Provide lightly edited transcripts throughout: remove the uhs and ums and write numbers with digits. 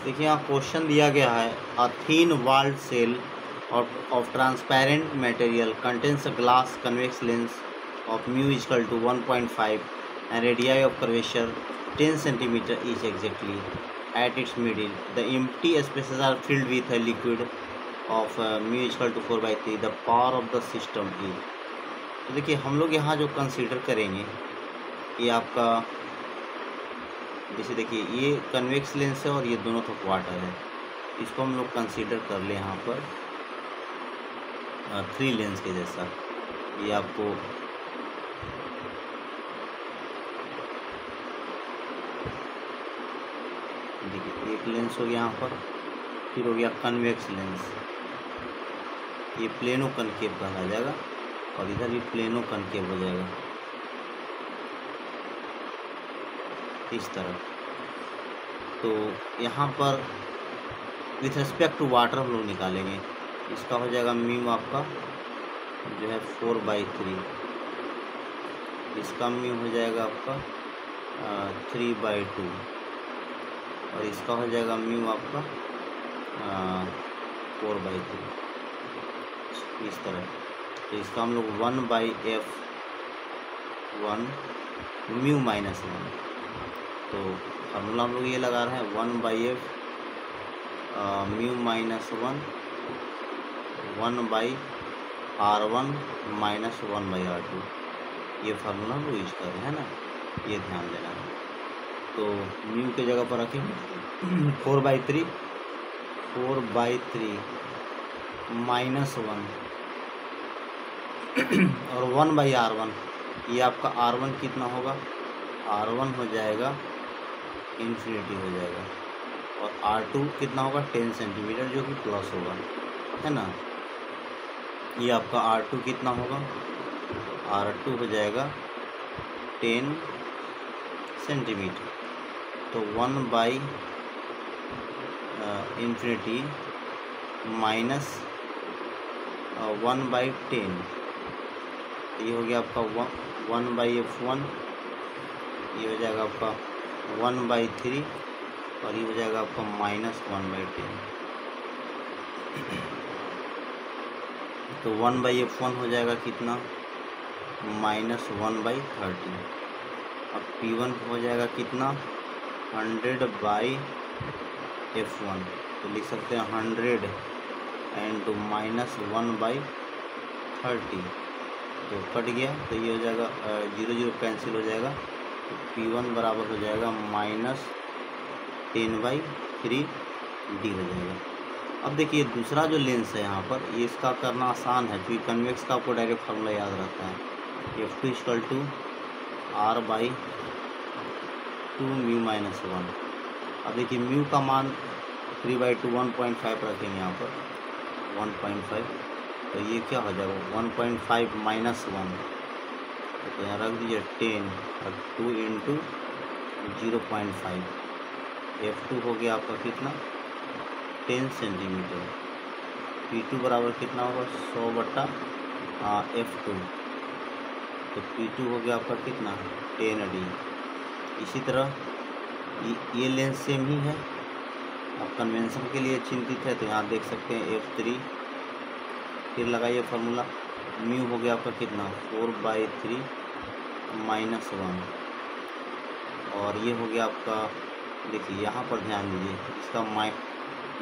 देखिए यहाँ क्वेश्चन दिया गया है, a thin walled cell of transparent material contains a glass convex lens of mu is equal to 1.5 and radii of curvature 10 centimeter each exactly at its middle. The empty spaces are filled with a liquid of mu is equal to 4/3. The power of the system is. तो देखिए हम लोग यहाँ जो consider करेंगे ये आपका, जैसे देखिए ये कन्वेक्स लेंस है और ये दोनों तरफ वाटर है, इसको हम लोग कंसीडर कर ले यहाँ पर 3 लेंस के जैसा। ये आपको देखिए एक लेंस हो गया यहाँ पर, फिर हो गया कन्वेक्स लेंस, ये प्लेनो कनकेव कहा जाएगा और इधर भी प्लेनो कनकेव हो जाएगा इस तरह। तो यहाँ पर विथ रिस्पेक्ट टू वाटर हम लोग निकालेंगे, इसका हो जाएगा म्यू आपका जो है 4/3, इसका म्यू हो जाएगा आपका 3/2 और इसका हो जाएगा म्यू आपका 4/3 इस तरह। तो इसका हम लोग 1/f1 म्यू -1, तो फार्मूला हम लोग ये लगा रहे हैं 1/f म्यू -1 1/r1 - 1/r2, ये फार्मूला हम लोग यूज कर रहे हैं ना, ये ध्यान देना है। तो म्यू के जगह पर रखेंगे 4/3 -1 और 1/r1, ये आपका r1 कितना होगा, r1 हो जाएगा इन्फिनिटी हो जाएगा और r2 कितना होगा 10 सेंटीमीटर जो कि प्लस होगा, है ना। ये आपका R2 कितना होगा, R2 हो जाएगा 10 सेंटीमीटर। तो 1/∞ माइनस 1/10, ये हो गया आपका 1/f1, ये हो जाएगा आपका 1/3 और ये हो जाएगा आपका -1/10। तो 1/f1 हो जाएगा कितना, -1/30। अब P1 हो जाएगा कितना 100/f1, तो लिख सकते हैं 100 × -1/30, तो कट गया, तो ये हो जाएगा 0 0 कैंसिल हो जाएगा, तो P1 बराबर हो जाएगा -10/3D हो जाएगा। अब देखिए दूसरा जो लेंस है यहाँ पर, ये इसका करना आसान है क्योंकि कन्वेक्स का आपको डायरेक्ट फार्मूला याद रहता है, F2 = R/2 म्यू -1। अब देखिए म्यू का मान 3/2 1.5 रखेंगे यहाँ पर 1.5, तो ये क्या हो जाएगा 1.5 -1, तो यहाँ रख दीजिए 10 और 2 × 0.5, F2 हो गया आपका कितना 10 सेंटीमीटर। P2 बराबर कितना होगा 100/f2, तो P2 हो गया आपका कितना 10D। इसी तरह ये लेंस सेम ही है, आप कन्वेंशन के लिए चिंतित है तो यहाँ देख सकते हैं F3, फिर लगाइए फार्मूला, म्यू हो गया आपका कितना 4/3 -1 और ये हो गया आपका, देखिए यहाँ पर ध्यान दीजिए,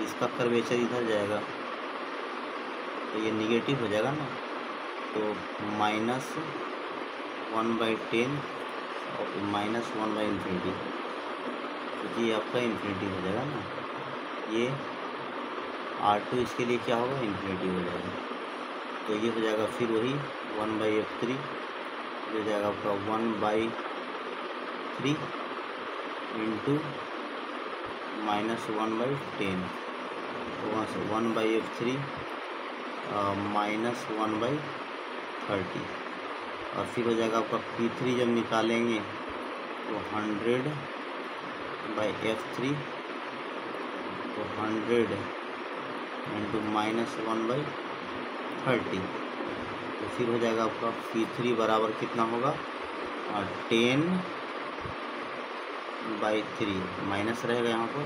इसका कर्वेचर इधर जाएगा तो ये निगेटिव हो जाएगा ना, तो -1/10 और -1/∞, क्योंकि ये आपका इन्फिनिटी हो जाएगा ना, ये R2 इसके लिए क्या होगा इन्फिनिटी हो जाएगा, तो ये हो जाएगा फिर वही 1/f3 हो जाएगा आपका 1/3 × -1/10, तो वहाँ से 1/f3 -1/30 और फिर हो जाएगा आपका P3 जब निकालेंगे तो 100/f3, तो 100 × -1/30, तो फिर हो जाएगा आपका P3 बराबर कितना होगा 10/3, माइनस रहेगा यहाँ पर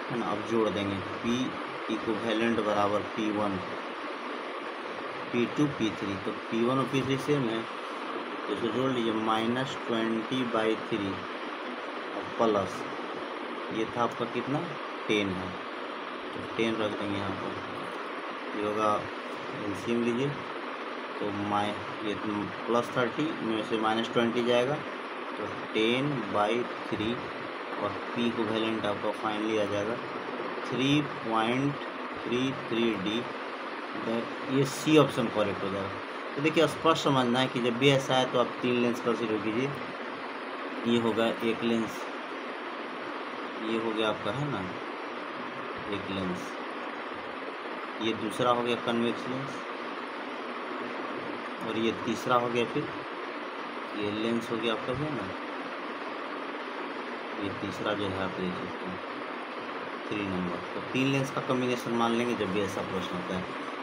है ना। अब जोड़ देंगे P इक्विवेलेंट बराबर P1 P2 P3, तो P1 और P3 सेम है तो इसे जोड़ लीजिए -20/3 और प्लस ये था आपका कितना 10 है तो 10 रख देंगे यहाँ पर। ये होगा एलसीएम लीजिए तो ये +30 में से -20 जाएगा तो 10/3 और P इक्विवेलेंट आपका फाइनली आ जाएगा 3.33D। ये सी ऑप्शन करेक्ट हो जाएगा। तो देखिए स्पष्ट समझना है कि जब भी ऐसा है तो आप 3 लेंस कंसीडर कीजिए। ये होगा एक लेंस, ये हो गया आपका है ना एक लेंस, ये दूसरा हो गया कन्वेक्स लेंस और ये तीसरा हो गया फिर ये लेंस हो गया आपका है ना, ये तीसरा जो है आप देख सकते हैं 3 नंबर। तो 3 लेंस का कॉम्बिनेशन मान लेंगे जब भी ऐसा प्रश्न होता है।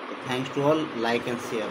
तो thanks to all, like and share.